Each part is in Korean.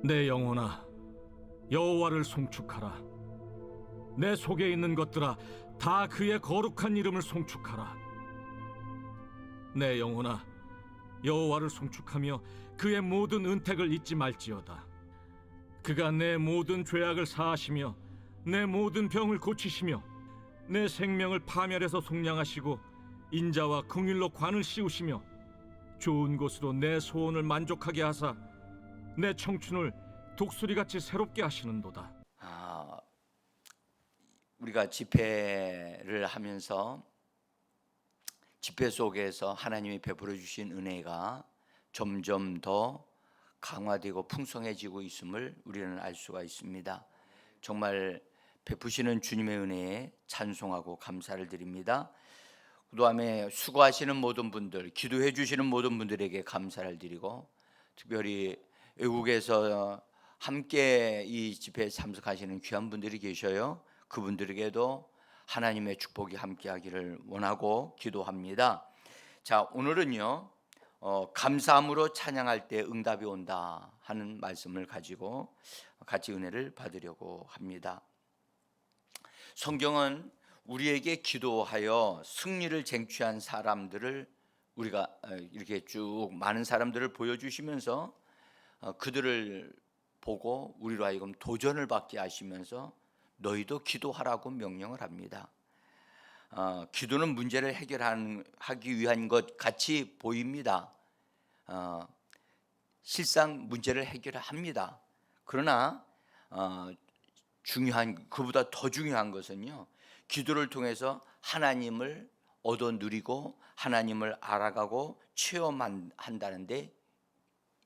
내 영혼아, 여호와를 송축하라. 내 속에 있는 것들아, 다 그의 거룩한 이름을 송축하라. 내 영혼아, 여호와를 송축하며 그의 모든 은택을 잊지 말지어다. 그가 내 모든 죄악을 사하시며 내 모든 병을 고치시며 내 생명을 파멸해서 속량하시고 인자와 긍휼로 관을 씌우시며 좋은 곳으로 내 소원을 만족하게 하사 내 청춘을 독수리같이 새롭게 하시는도다. 우리가 집회를 하면서 집회 속에서 하나님이 베풀어 주신 은혜가 점점 더 강화되고 풍성해지고 있음을 우리는 알 수가 있습니다. 정말 베푸시는 주님의 은혜에 찬송하고 감사를 드립니다. 그다음에 수고하시는 모든 분들, 기도해 주시는 모든 분들에게 감사를 드리고, 특별히 외국에서 함께 이 집회에 참석하시는 귀한 분들이 계셔요. 그분들에게도 하나님의 축복이 함께하기를 원하고 기도합니다. 자, 오늘은요 감사함으로 찬양할 때 응답이 온다 하는 말씀을 가지고 같이 은혜를 받으려고 합니다. 성경은 우리에게 기도하여 승리를 쟁취한 사람들을 우리가 이렇게 쭉 많은 사람들을 보여주시면서 그들을 보고 우리로 하여금 도전을 받게 하시면서 너희도 기도하라고 명령을 합니다. 기도는 문제를 해결하기 위한 것 같이 보입니다. 실상 문제를 해결합니다. 그러나 그보다 더 중요한 것은요, 기도를 통해서 하나님을 얻어 누리고 하나님을 알아가고 체험한다는데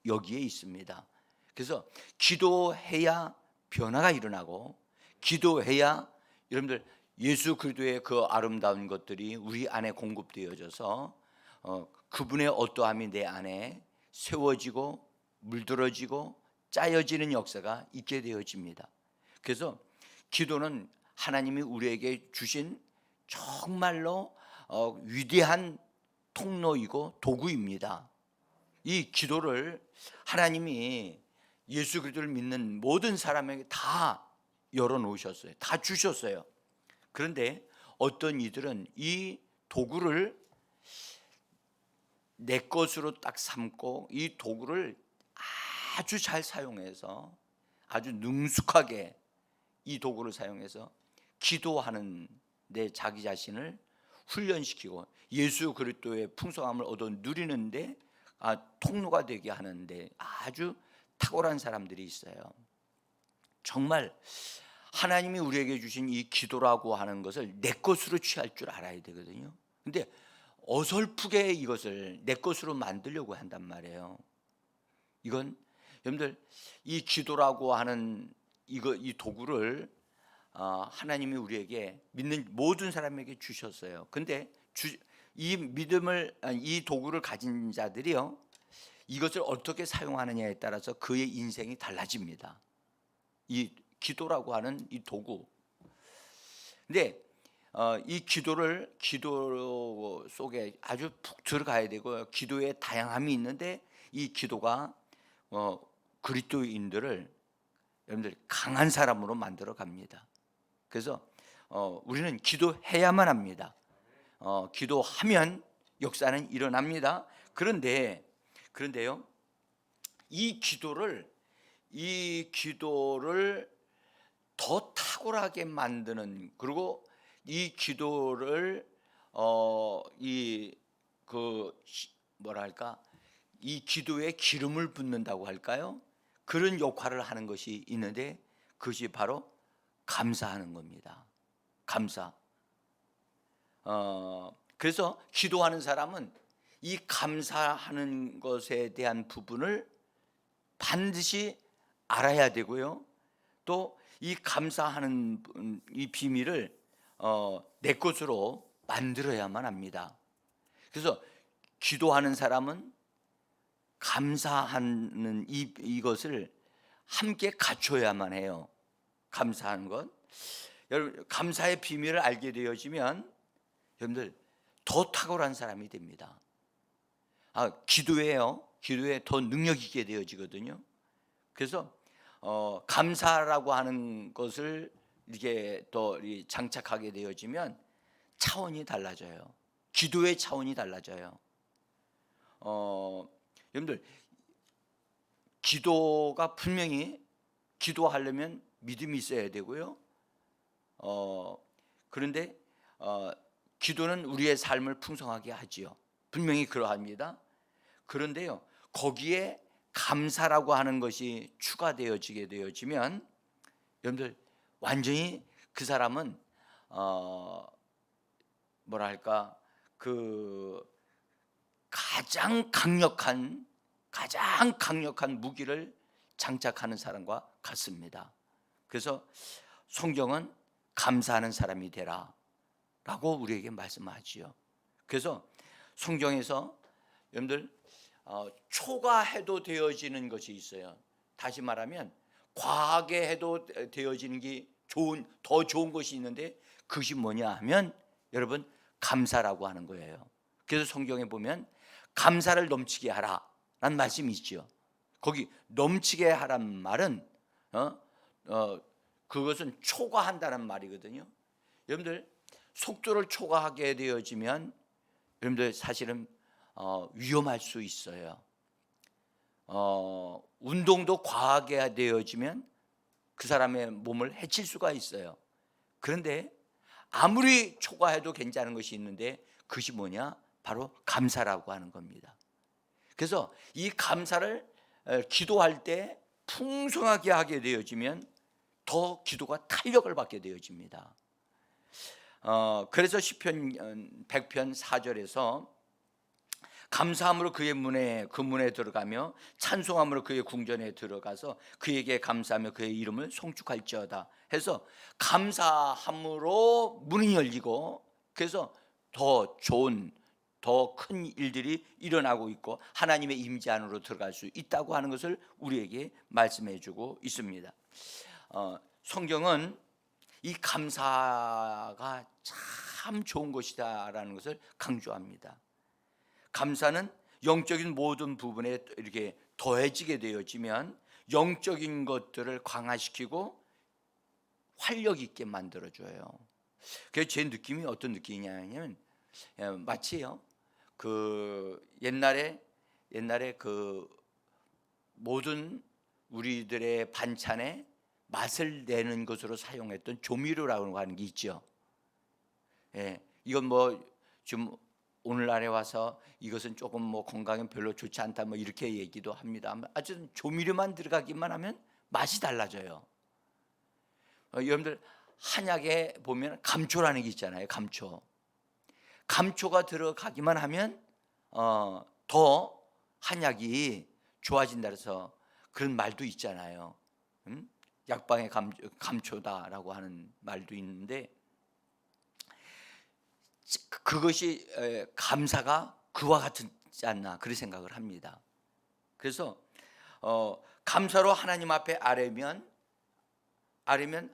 여기에 있습니다. 그래서 기도해야 변화가 일어나고, 기도해야 여러분들 예수 그리스도의 그 아름다운 것들이 우리 안에 공급되어져서 그분의 어떠함이 내 안에 세워지고 물들어지고 짜여지는 역사가 있게 되어집니다. 그래서 기도는 하나님이 우리에게 주신 정말로 위대한 통로이고 도구입니다. 이 기도를 하나님이 예수 그리스도를 믿는 모든 사람에게 다 열어놓으셨어요. 다 주셨어요. 그런데 어떤 이들은 이 도구를 내 것으로 딱 삼고 이 도구를 아주 잘 사용해서 아주 능숙하게 이 도구를 사용해서 기도하는 데 자기 자신을 훈련시키고 예수 그리스도의 풍성함을 얻어 누리는데 통로가 되게 하는데 아주 탁월한 사람들이 있어요. 정말 하나님이 우리에게 주신 이 기도라고 하는 것을 내 것으로 취할 줄 알아야 되거든요. 근데 어설프게 이것을 내 것으로 만들려고 한단 말이에요. 이건 여러분들 이 기도라고 하는 이 도구를 하나님이 우리에게 믿는 모든 사람에게 주셨어요. 근데 이 도구를 가진 자들이요, 이것을 어떻게 사용하느냐에 따라서 그의 인생이 달라집니다. 이 기도라고 하는 이 도구. 근데 이 기도 속에 아주 푹 들어가야 되고, 기도에 다양함이 있는데 이 기도가 그리스도인들을 여러분들 강한 사람으로 만들어 갑니다. 그래서 우리는 기도해야만 합니다. 기도하면 역사는 일어납니다. 그런데요, 이 기도를 더 탁월하게 만드는, 그리고 이 기도를 이 기도에 기름을 붓는다고 할까요? 그런 역할을 하는 것이 있는데 그것이 바로 감사하는 겁니다. 감사. 그래서 기도하는 사람은 이 감사하는 것에 대한 부분을 반드시 알아야 되고요. 또 이 감사하는 이 비밀을 내 것으로 만들어야만 합니다. 그래서 기도하는 사람은 감사하는 이것을 함께 갖춰야만 해요. 감사하는 것. 여러분, 감사의 비밀을 알게 되어지면 여러분들 더 탁월한 사람이 됩니다. 기도에 더 능력 있게 되어지거든요. 그래서 감사라고 하는 것을 이게 또 장착하게 되어지면 차원이 달라져요. 기도의 차원이 달라져요. 여러분들 기도가 분명히 기도하려면 믿음이 있어야 되고요. 그런데 기도는 우리의 삶을 풍성하게 하지요. 분명히 그러합니다. 그런데요, 거기에 감사라고 하는 것이 추가되어지게 되어지면 여러분들 완전히 그 사람은 뭐랄까 그 가장 강력한 무기를 장착하는 사람과 같습니다. 그래서 성경은 감사하는 사람이 되라 라고 우리에게 말씀하지요. 그래서 성경에서 여러분들 초과해도 되어지는 것이 있어요. 다시 말하면 과하게 해도 되어지는 게 더 좋은 것이 있는데 그것이 뭐냐 하면 여러분 감사라고 하는 거예요. 그래서 성경에 보면 감사를 넘치게 하라 라는 말씀이 있죠. 거기 넘치게 하란 말은 그것은 초과한다는 말이거든요. 여러분들 속도를 초과하게 되어지면 여러분들 사실은 위험할 수 있어요. 운동도 과하게 되어지면 그 사람의 몸을 해칠 수가 있어요. 그런데 아무리 초과해도 괜찮은 것이 있는데 그것이 뭐냐? 바로 감사라고 하는 겁니다. 그래서 이 감사를 기도할 때 풍성하게 하게 되어지면 더 기도가 탄력을 받게 되어집니다. 그래서 시편 100편 4절에서 감사함으로 그의 그 문에 들어가며 찬송함으로 그의 궁전에 들어가서 그에게 감사하며 그의 이름을 송축할지어다 해서 감사함으로 문이 열리고 그래서 더 좋은 더 큰 일들이 일어나고 있고 하나님의 임재 안으로 들어갈 수 있다고 하는 것을 우리에게 말씀해 주고 있습니다. 성경은 이 감사가 참 좋은 것이다라는 것을 강조합니다. 감사는 영적인 모든 부분에 이렇게 더해지게 되어지면 영적인 것들을 강화시키고 활력 있게 만들어줘요. 그래서 제 느낌이 어떤 느낌이냐면 마치요 그 옛날에 그 모든 우리들의 반찬에 맛을 내는 것으로 사용했던 조미료라고 하는 게 있죠. 이건 뭐 좀 오늘날에 와서 이것은 조금 뭐 건강에 별로 좋지 않다 뭐 이렇게 얘기도 합니다. 아주 조미료만 들어가기만 하면 맛이 달라져요. 여러분들 한약에 보면 감초라는 게 있잖아요. 감초가 들어가기만 하면 더 한약이 좋아진다 그래서 그런 말도 있잖아요. 약방의 감초다라고 하는 말도 있는데 그것이 감사가 그와 같지 않나 그런 생각을 합니다. 그래서 감사로 하나님 앞에 아뢰면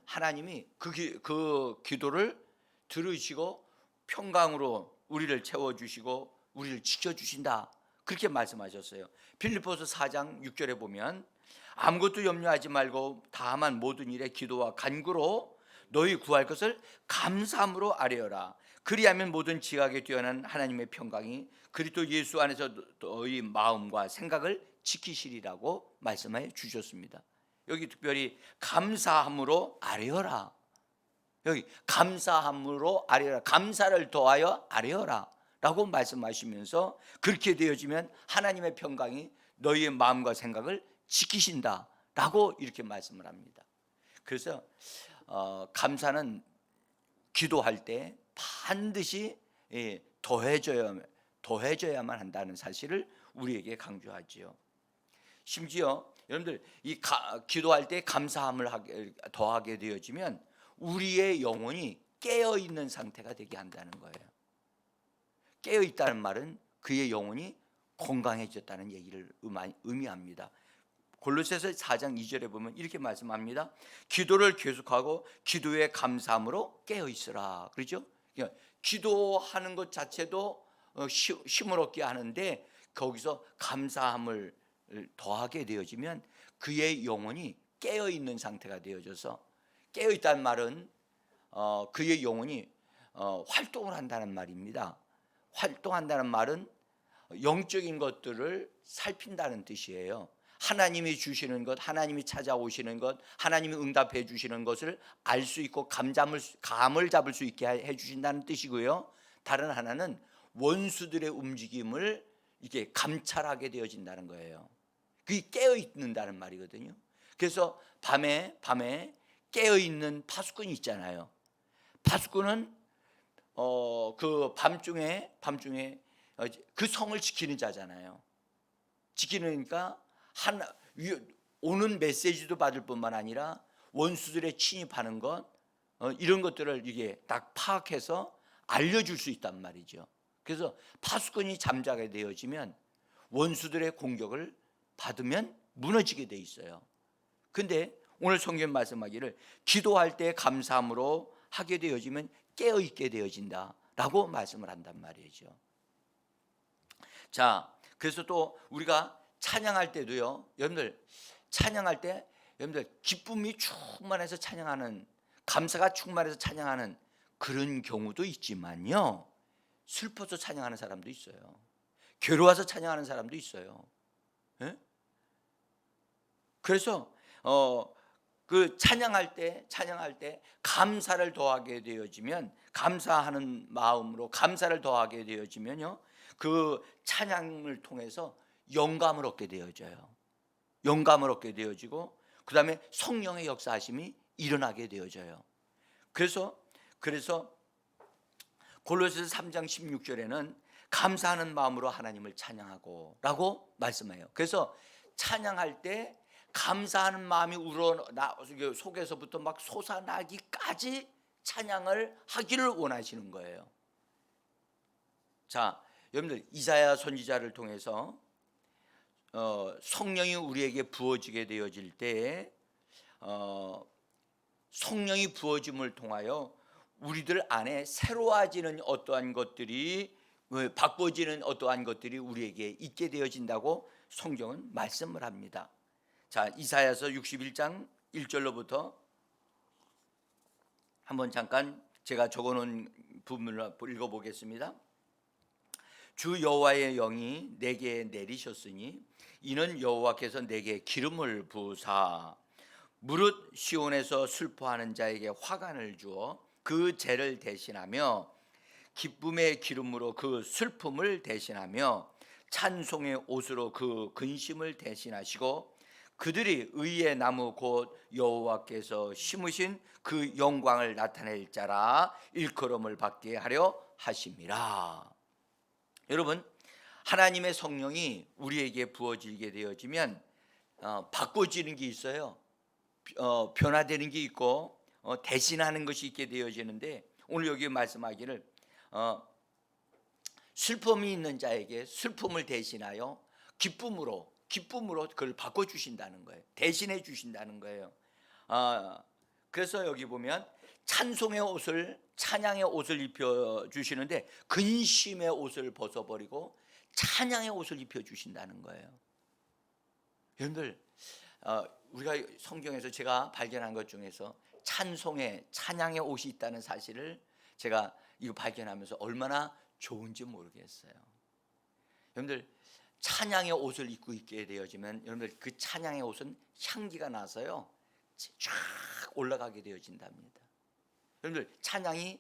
하나님이 그 기도를 들으시고 평강으로 우리를 채워주시고 우리를 지켜주신다 그렇게 말씀하셨어요. 빌립보서 4장 6절에 보면 아무것도 염려하지 말고 다만 모든 일에 기도와 간구로 너희 구할 것을 감사함으로 아뢰어라. 그리하면 모든 지각에 뛰어난 하나님의 평강이 그리스도 예수 안에서 너희 마음과 생각을 지키시리라고 말씀해 주셨습니다. 여기 특별히 감사함으로 아뢰어라. 여기 감사함으로 아뢰어라. 감사를 더하여 아뢰어라 라고 말씀하시면서 그렇게 되어지면 하나님의 평강이 너희의 마음과 생각을 지키신다 라고 이렇게 말씀을 합니다. 그래서 감사는 기도할 때 반드시 더해져야만 한다는 사실을 우리에게 강조하지요. 심지어 여러분들 이 기도할 때 감사함을 더하게 되어지면 우리의 영혼이 깨어 있는 상태가 되게 한다는 거예요. 깨어 있다는 말은 그의 영혼이 건강해졌다는 얘기를 의미합니다. 골로새서 4장 2절에 보면 이렇게 말씀합니다. 기도를 계속하고 기도에 감사함으로 깨어 있으라. 그렇죠? 기도하는 것 자체도 힘을 얻게 하는데 거기서 감사함을 더하게 되어지면 그의 영혼이 깨어 있는 상태가 되어져서, 깨어 있다는 말은 그의 영혼이 활동을 한다는 말입니다. 활동한다는 말은 영적인 것들을 살핀다는 뜻이에요. 하나님이 주시는 것, 하나님이 찾아오시는 것, 하나님이 응답해 주시는 것을 알 수 있고 감을 잡을 수 있게 해 주신다는 뜻이고요. 다른 하나는 원수들의 움직임을 이게 감찰하게 되어진다는 거예요. 그게 깨어 있는다는 말이거든요. 그래서 밤에 깨어 있는 파수꾼이 있잖아요. 파수꾼은 그 밤중에 그 성을 지키는 자잖아요. 지키니까 오는 메시지도 받을 뿐만 아니라 원수들의 침입하는 것, 이런 것들을 이게 딱 파악해서 알려줄 수 있단 말이죠. 그래서 파수꾼이 잠자게 되어지면 원수들의 공격을 받으면 무너지게 돼 있어요. 근데 오늘 성경 말씀하기를 기도할 때 감사함으로 하게 되어지면 깨어 있게 되어진다라고 말씀을 한단 말이죠. 자, 그래서 또 우리가 찬양할 때도요, 여러분들 찬양할 때 여러분들 기쁨이 충만해서 찬양하는, 감사가 충만해서 찬양하는 그런 경우도 있지만요, 슬퍼서 찬양하는 사람도 있어요. 괴로워서 찬양하는 사람도 있어요. 예? 그래서 그 찬양할 때 감사를 더하게 되어지면, 감사하는 마음으로 감사를 더하게 되어지면요, 그 찬양을 통해서 영감을 얻게 되어져요. 영감을 얻게 되어지고 그 다음에 성령의 역사하심이 일어나게 되어져요. 그래서 골로새서 3장 16절에는 감사하는 마음으로 하나님을 찬양하고 라고 말씀해요. 그래서 찬양할 때 감사하는 마음이 속에서부터 막 솟아나기까지 찬양을 하기를 원하시는 거예요. 자, 여러분들 이사야 선지자를 통해서 성령이 우리에게 부어지게 되어질 때 성령이 부어짐을 통하여 우리들 안에 새로워지는 어떠한 것들이, 바꿔지는 어떠한 것들이 우리에게 있게 되어진다고 성경은 말씀을 합니다. 자, 이사야서 61장 1절로부터 한번 잠깐 제가 적어놓은 부분을 읽어보겠습니다. 주 여호와의 영이 내게 내리셨으니 이는 여호와께서 내게 기름을 부으사 무릇 시온에서 슬퍼하는 자에게 화관을 주어 그 죄를 대신하며 기쁨의 기름으로 그 슬픔을 대신하며 찬송의 옷으로 그 근심을 대신하시고 그들이 의의 나무 곧 여호와께서 심으신 그 영광을 나타낼 자라 일컬음을 받게 하려 하심이라. 여러분, 하나님의 성령이 우리에게 부어지게 되어지면 바꿔지는 게 있어요. 변화되는 게 있고 대신하는 것이 있게 되어지는데, 오늘 여기 말씀하기를 슬픔이 있는 자에게 슬픔을 대신하여 기쁨으로 그걸 바꿔주신다는 거예요. 대신해 주신다는 거예요. 그래서 여기 보면 찬송의 옷을, 찬양의 옷을 입혀주시는데 근심의 옷을 벗어버리고 찬양의 옷을 입혀주신다는 거예요. 여러분들, 우리가 성경에서 제가 발견한 것 중에서 찬양의 옷이 있다는 사실을 제가 이거 발견하면서 얼마나 좋은지 모르겠어요. 여러분들, 찬양의 옷을 입고 있게 되어지면 여러분들 그 찬양의 옷은 향기가 나서요 쫙 올라가게 되어진답니다. 여러분들, 찬양이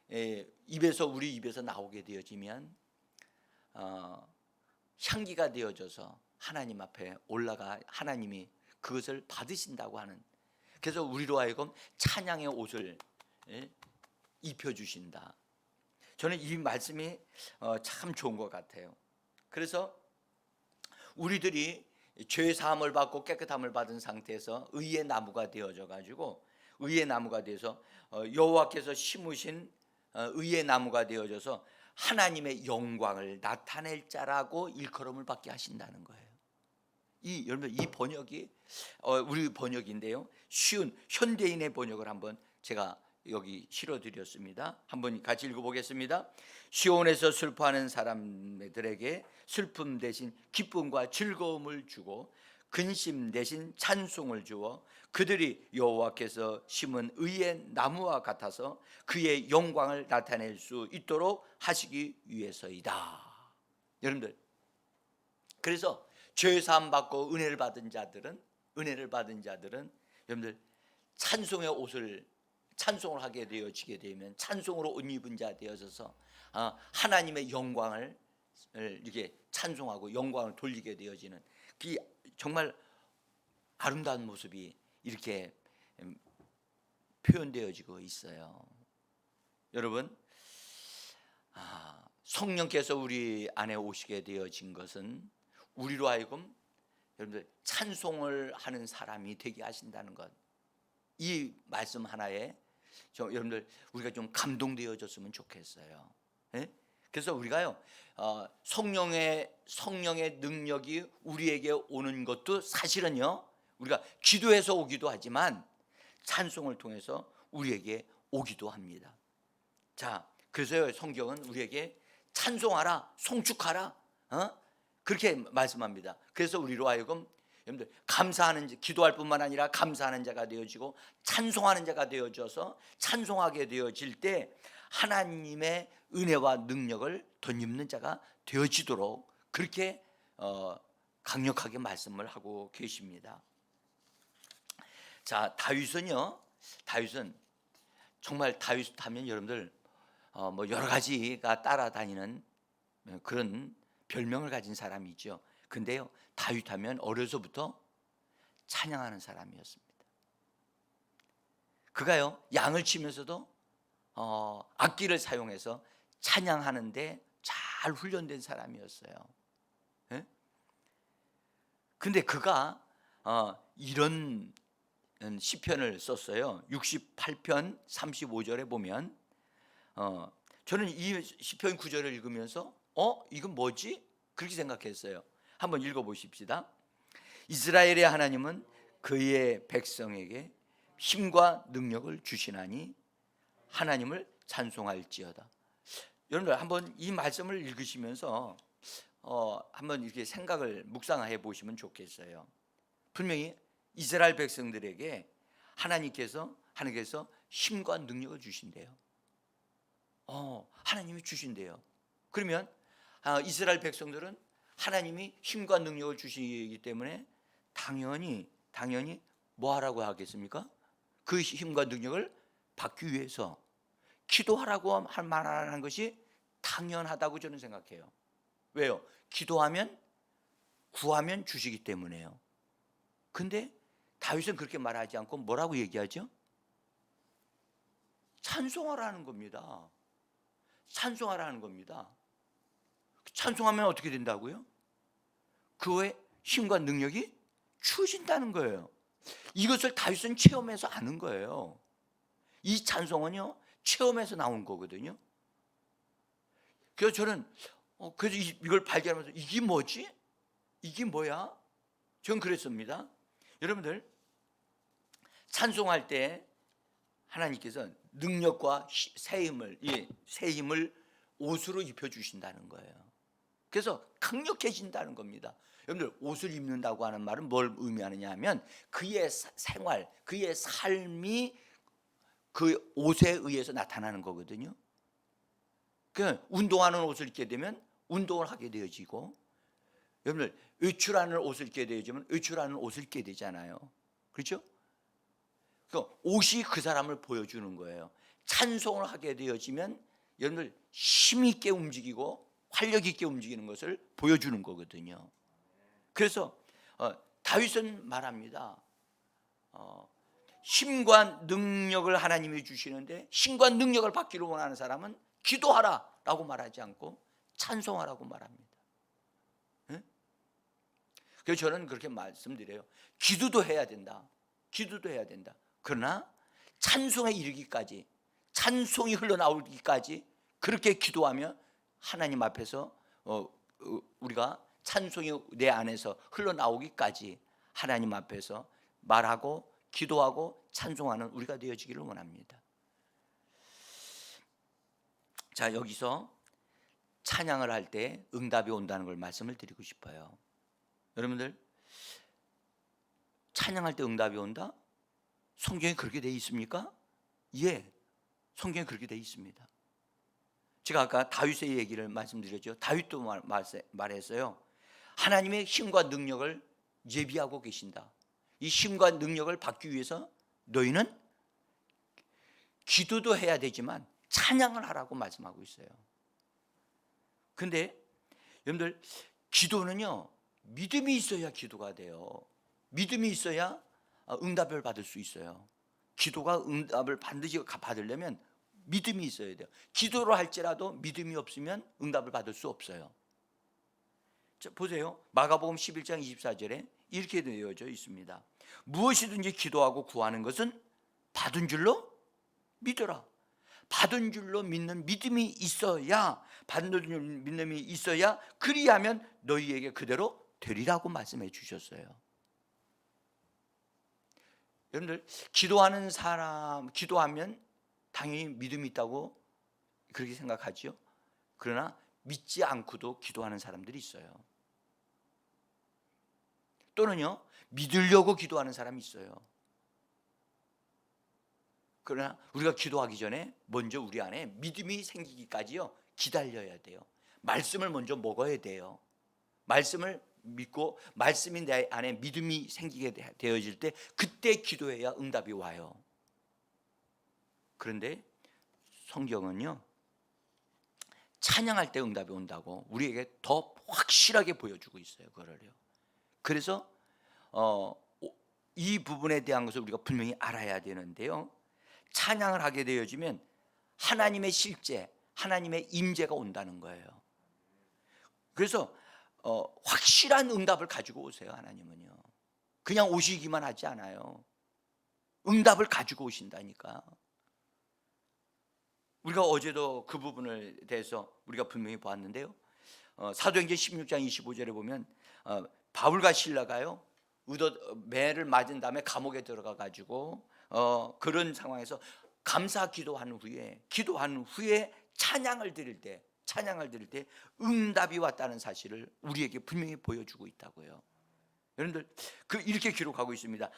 우리 입에서 나오게 되어지면 향기가 되어져서 하나님 앞에 올라가 하나님이 그것을 받으신다고 하는, 그래서 우리로 하여금 찬양의 옷을 입혀주신다. 저는 이 말씀이 참 좋은 것 같아요. 그래서 우리들이 죄 사함을 받고 깨끗함을 받은 상태에서 의의 나무가 되어져 가지고 의의 나무가 되어서 여호와께서 심으신 의의 나무가 되어져서 하나님의 영광을 나타낼 자라고 일컬음을 받게 하신다는 거예요. 여러분, 이 번역이 우리 번역인데요, 쉬운 현대인의 번역을 한번 제가 여기 실어드렸습니다. 한번 같이 읽어보겠습니다. 시온에서 슬퍼하는 사람들에게 슬픔 대신 기쁨과 즐거움을 주고 근심 대신 찬송을 주어 그들이 여호와께서 심은 의의 나무와 같아서 그의 영광을 나타낼 수 있도록 하시기 위해서이다. 여러분들, 그래서 죄 사함 받고 은혜를 받은 자들은 여러분들 찬송의 옷을 찬송을 하게 되어지게 되면 찬송으로 옷 입은 자 되어져서 하나님의 영광을 이렇게 찬송하고 영광을 돌리게 되어지는 그 정말 아름다운 모습이 이렇게 표현되어지고 있어요. 여러분, 성령께서 우리 안에 오시게 되어진 것은 우리로 하여금 여러분들 찬송을 하는 사람이 되게 하신다는 것, 이 말씀 하나에 여러분들 우리가 좀 감동되어졌으면 좋겠어요. 예? 그래서 우리가요 성령의 능력이 우리에게 오는 것도 사실은요 우리가 기도해서 오기도 하지만 찬송을 통해서 우리에게 오기도 합니다. 자, 그래서 성경은 우리에게 찬송하라, 송축하라, 그렇게 말씀합니다. 그래서 우리로 하여금 여러분들 감사하는 기도할 뿐만 아니라 감사하는 자가 되어지고 찬송하는 자가 되어져서 찬송하게 되어질 때 하나님의 은혜와 능력을 덧입는 자가 되어지도록 그렇게 강력하게 말씀을 하고 계십니다. 자, 다윗은 정말 다윗 하면 여러분들 뭐 여러 가지가 따라다니는 그런 별명을 가진 사람이죠. 근데요 다윗 하면 어려서부터 찬양하는 사람이었습니다. 그가요 양을 치면서도 악기를 사용해서 찬양하는데 잘 훈련된 사람이었어요. 예? 근데 그가 이런 시편을 썼어요. 68편 35절에 보면 저는 이 시편 9절을 읽으면서 이건 뭐지? 그렇게 생각했어요. 한번 읽어보십시다. 이스라엘의 하나님은 그의 백성에게 힘과 능력을 주시나니 하나님을 찬송할지어다. 여러분들 한번 이 말씀을 읽으시면서 한번 이렇게 생각을 묵상해 보시면 좋겠어요. 분명히 이스라엘 백성들에게 하나님께서 힘과 능력을 주신대요. 하나님이 주신대요. 그러면 이스라엘 백성들은 하나님이 힘과 능력을 주시기 때문에 당연히 뭐 하라고 하겠습니까? 그 힘과 능력을 받기 위해서 기도하라고 할 만한 것이 당연하다고 저는 생각해요. 왜요? 기도하면 구하면 주시기 때문에요. 근데 다윗은 그렇게 말하지 않고 뭐라고 얘기하죠? 찬송하라는 겁니다. 찬송하라는 겁니다. 찬송하면 어떻게 된다고요? 그의 힘과 능력이 주어진다는 거예요. 이것을 다윗은 체험해서 아는 거예요. 이 찬송은요 체험에서 나온 거거든요. 그래서 저는 그래서 이걸 발견하면서 이게 뭐지? 이게 뭐야? 저는 그랬습니다. 여러분들 찬송할 때 하나님께서 능력과 새 힘을 옷으로 입혀주신다는 거예요. 그래서 강력해진다는 겁니다. 여러분들 옷을 입는다고 하는 말은 뭘 의미하느냐 하면 그의 생활, 그의 삶이 그 옷에 의해서 나타나는 거거든요. 그 운동하는 옷을 입게 되면 운동을 하게 되어지고, 여러분들 외출하는 옷을 입게 되어지면 외출하는 옷을 입게 되잖아요. 그렇죠? 그 옷이 그 사람을 보여주는 거예요. 찬송을 하게 되어지면 여러분들 힘 있게 움직이고 활력 있게 움직이는 것을 보여주는 거거든요. 그래서 다윗은 말합니다. 힘과 능력을 하나님이 주시는데 힘과 능력을 받기를 원하는 사람은 기도하라라고 말하지 않고 찬송하라고 말합니다. 네? 그래서 저는 그렇게 말씀드려요. 기도도 해야 된다. 그러나 찬송에 이르기까지, 찬송이 흘러나오기까지 그렇게 기도하며 하나님 앞에서 우리가 찬송이 내 안에서 흘러나오기까지 하나님 앞에서 말하고 기도하고 찬송하는 우리가 되어지기를 원합니다. 자, 여기서 찬양을 할 때 응답이 온다는 걸 말씀을 드리고 싶어요. 여러분들 찬양할 때 응답이 온다? 성경에 그렇게 돼 있습니까? 예, 성경에 그렇게 돼 있습니다. 제가 아까 다윗의 얘기를 말씀드렸죠. 다윗도 말했어요. 하나님의 힘과 능력을 예비하고 계신다. 이 힘과 능력을 받기 위해서 너희는 기도도 해야 되지만 찬양을 하라고 말씀하고 있어요. 근데 여러분들, 기도는요, 믿음이 있어야 기도가 돼요. 믿음이 있어야 응답을 받을 수 있어요. 기도가 응답을 반드시 받으려면 믿음이 있어야 돼요. 기도를 할지라도 믿음이 없으면 응답을 받을 수 없어요. 자, 보세요. 마가복음 11장 24절에 이렇게 되어져 있습니다. 무엇이든지 기도하고 구하는 것은 받은 줄로 믿어라. 받은 줄로 믿는 믿음이 있어야, 받은 줄로 믿음이 있어야 그리하면 너희에게 그대로 되리라고 말씀해 주셨어요. 여러분들, 기도하는 사람, 기도하면 당연히 믿음이 있다고 그렇게 생각하죠. 그러나 믿지 않고도 기도하는 사람들이 있어요. 또는요, 믿으려고 기도하는 사람이 있어요. 그러나 우리가 기도하기 전에 먼저 우리 안에 믿음이 생기기까지요, 기다려야 돼요. 말씀을 먼저 먹어야 돼요. 말씀을 믿고 말씀이 내 안에 믿음이 생기게 되어질 때 그때 기도해야 응답이 와요. 그런데 성경은요, 찬양할 때 응답이 온다고 우리에게 더 확실하게 보여주고 있어요. 그거를요. 그래서 이 부분에 대한 것을 우리가 분명히 알아야 되는데요, 찬양을 하게 되어지면 하나님의 실제, 하나님의 임재가 온다는 거예요. 그래서 확실한 응답을 가지고 오세요. 하나님은요, 그냥 오시기만 하지 않아요. 응답을 가지고 오신다니까. 우리가 어제도 그 부분을 대해서 우리가 분명히 보았는데요, 사도행전 16장 25절에 보면 바울과 실라가요, 매를 맞은 다음에 감옥에 들어가 가지고 그런 상황에서 감사 기도한 후에 찬양을 드릴 때 응답이 왔다는 사실을 우리에게 분명히 보여주고 있다고요. 여러분들, 이렇게 기록하고 있습니다.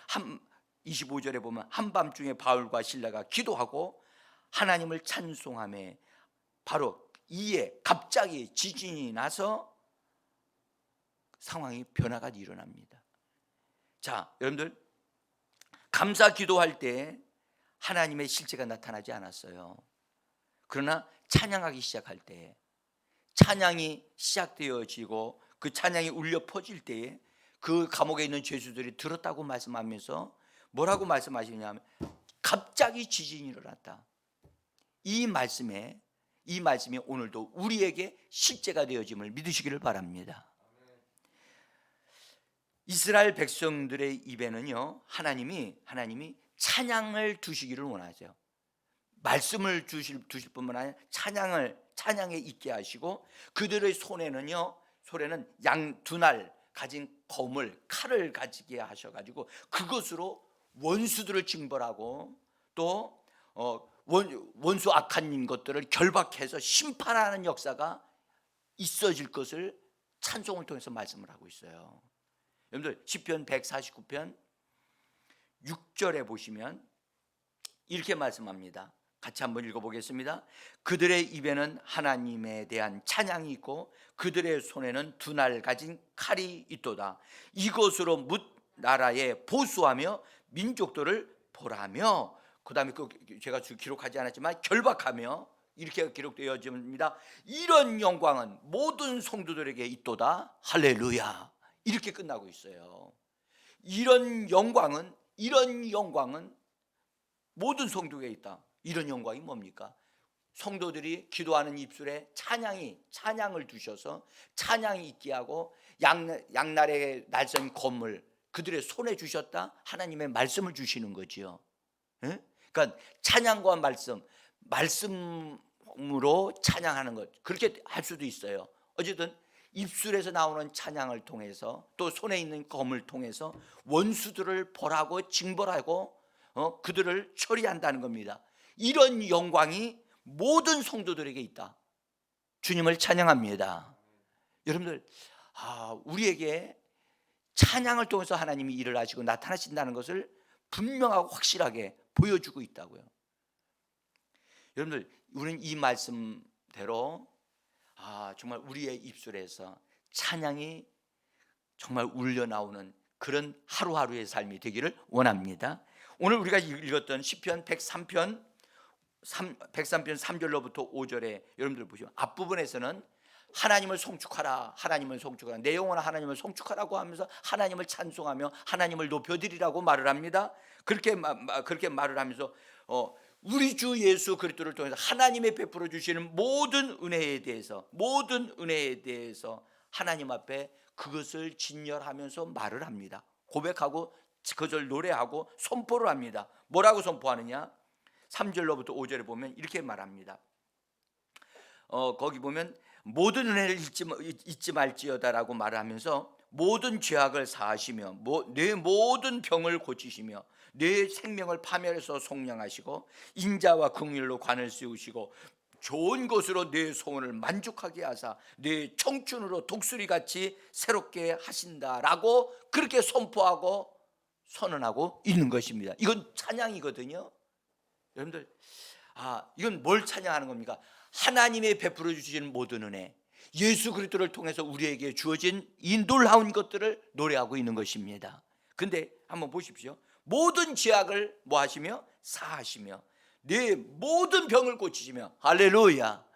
25절에 보면 한밤중에 바울과 실라가 기도하고 하나님을 찬송하며 바로 이에 갑자기 지진이 나서 상황이 변화가 일어납니다. 자, 여러분들, 감사 기도할 때 하나님의 실체가 나타나지 않았어요. 그러나 찬양하기 시작할 때, 찬양이 시작되어지고 그 찬양이 울려 퍼질 때에 그 감옥에 있는 죄수들이 들었다고 말씀하면서 뭐라고 말씀하시냐면 갑자기 지진이 일어났다. 이 말씀이 오늘도 우리에게 실제가 되어짐을 믿으시기를 바랍니다. 이스라엘 백성들의 입에는요, 하나님이 찬양을 두시기를 원하세요. 말씀을 주실 뿐만 아니라 찬양에 있게 하시고, 그들의 손에는 양 두 날 가진 칼을 가지게 하셔가지고 그것으로 원수들을 징벌하고 또 원수 악한 것들을 결박해서 심판하는 역사가 있어질 것을 찬송을 통해서 말씀을 하고 있어요. 여러분들, 시편 149편 6절에 보시면 이렇게 말씀합니다. 같이 한번 읽어보겠습니다. 그들의 입에는 하나님에 대한 찬양이 있고 그들의 손에는 두 날 가진 칼이 있도다. 이것으로 뭇 나라에 보수하며 민족들을 벌하며, 그 다음에 제가 기록하지 않았지만 결박하며, 이렇게 기록되어집니다. 이런 영광은 모든 성도들에게 있도다. 할렐루야. 이렇게 끝나고 있어요. 이런 영광은 모든 성도에게 있다. 이런 영광이 뭡니까? 성도들이 기도하는 입술에 찬양을 두셔서 찬양이 있게 하고, 양날의 날선 검을 그들의 손에 주셨다. 하나님의 말씀을 주시는 거지요. 그러니까 찬양과 말씀으로 찬양하는 것, 그렇게 할 수도 있어요. 어쨌든 입술에서 나오는 찬양을 통해서 또 손에 있는 검을 통해서 원수들을 벌하고 징벌하고 그들을 처리한다는 겁니다. 이런 영광이 모든 성도들에게 있다. 주님을 찬양합니다. 여러분들, 우리에게 찬양을 통해서 하나님이 일을 하시고 나타나신다는 것을 분명하고 확실하게 보여주고 있다고요. 여러분들, 우리는 이 말씀대로 정말 우리의 입술에서 찬양이 정말 울려 나오는 그런 하루하루의 삶이 되기를 원합니다. 오늘 우리가 읽었던 시편 103편 3절로부터 5절에 여러분들 보시면 앞부분에서는 하나님을 송축하라, 하나님을 송축하라, 내 영혼아 하나님을 송축하라고 하면서 하나님을 찬송하며 하나님을 높여드리라고 말을 합니다. 그렇게 말을 하면서 우리 주 예수 그리스도를 통해서 하나님의 베풀어 주시는 모든 은혜에 대해서 하나님 앞에 그것을 진열하면서 말을 합니다. 고백하고 그것을 노래하고 선포를 합니다. 뭐라고 선포하느냐? 3절로부터 5절에 보면 이렇게 말합니다. 거기 보면 모든 은혜를 잊지 말지어다라고 말을 하면서 모든 죄악을 사하시며 내 모든 병을 고치시며 내 생명을 파멸해서 속량하시고 인자와 긍휼로 관을 세우시고 좋은 것으로 내 소원을 만족하게 하사 내 청춘으로 독수리같이 새롭게 하신다라고 그렇게 선포하고 선언하고 있는 것입니다. 이건 찬양이거든요. 여러분들, 이건 뭘 찬양하는 겁니까? 하나님의 베풀어 주신 모든 은혜, 예수 그리스도를 통해서 우리에게 주어진 이 놀라운 것들을 노래하고 있는 것입니다. 근데 한번 보십시오. 모든 죄악을 뭐 하시며? 사하시며 내 모든 병을 고치시며. 할렐루야.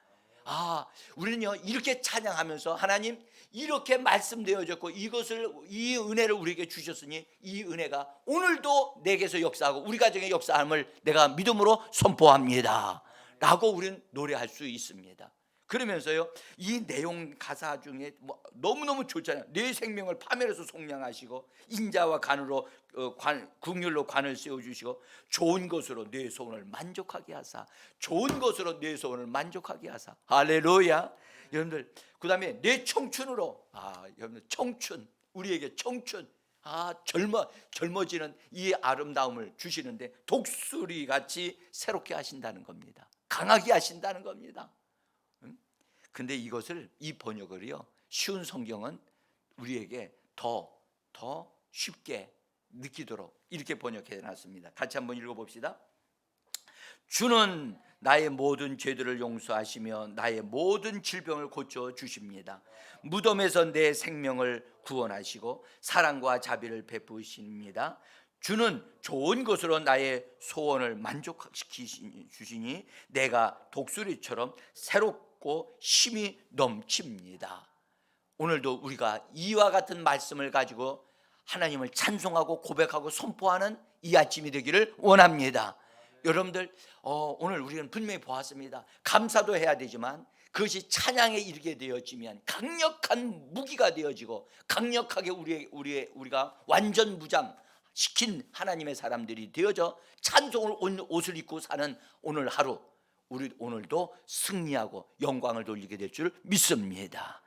우리는요 이렇게 찬양하면서 하나님 이렇게 말씀되어졌고 이 은혜를 우리에게 주셨으니 이 은혜가 오늘도 내게서 역사하고 우리 가정의 역사함을 내가 믿음으로 선포합니다 라고 우리는 노래할 수 있습니다. 그러면서요 이 내용 가사 중에 너무너무 좋잖아요. 내 생명을 파멸해서 속량하시고 인자와 긍휼로 관을 세워주시고 좋은 것으로 내 소원을 만족하게 하사 할렐루야. 여러분들, 그 다음에 내 청춘으로 여러분들 청춘, 우리에게 청춘 젊어지는 이 아름다움을 주시는데 독수리같이 새롭게 하신다는 겁니다. 강하게 하신다는 겁니다. 근데 이 번역을요 쉬운 성경은 우리에게 더 쉽게 느끼도록 이렇게 번역해 놨습니다. 같이 한번 읽어봅시다. 주는 나의 모든 죄들을 용서하시며 나의 모든 질병을 고쳐 주십니다. 무덤에서 내 생명을 구원하시고 사랑과 자비를 베푸십니다. 주는 좋은 것으로 나의 소원을 만족시키시니 내가 독수리처럼 새롭고 힘이 넘칩니다. 오늘도 우리가 이와 같은 말씀을 가지고 하나님을 찬송하고 고백하고 선포하는 이 아침이 되기를 원합니다. 여러분들, 오늘 우리는 분명히 보았습니다. 감사도 해야 되지만 그것이 찬양에 이르게 되어지면 강력한 무기가 되어지고 강력하게 우리가 완전 무장 시킨 하나님의 사람들이 되어져 찬송을 옷을 입고 사는 오늘 하루, 우리 오늘도 승리하고 영광을 돌리게 될 줄 믿습니다.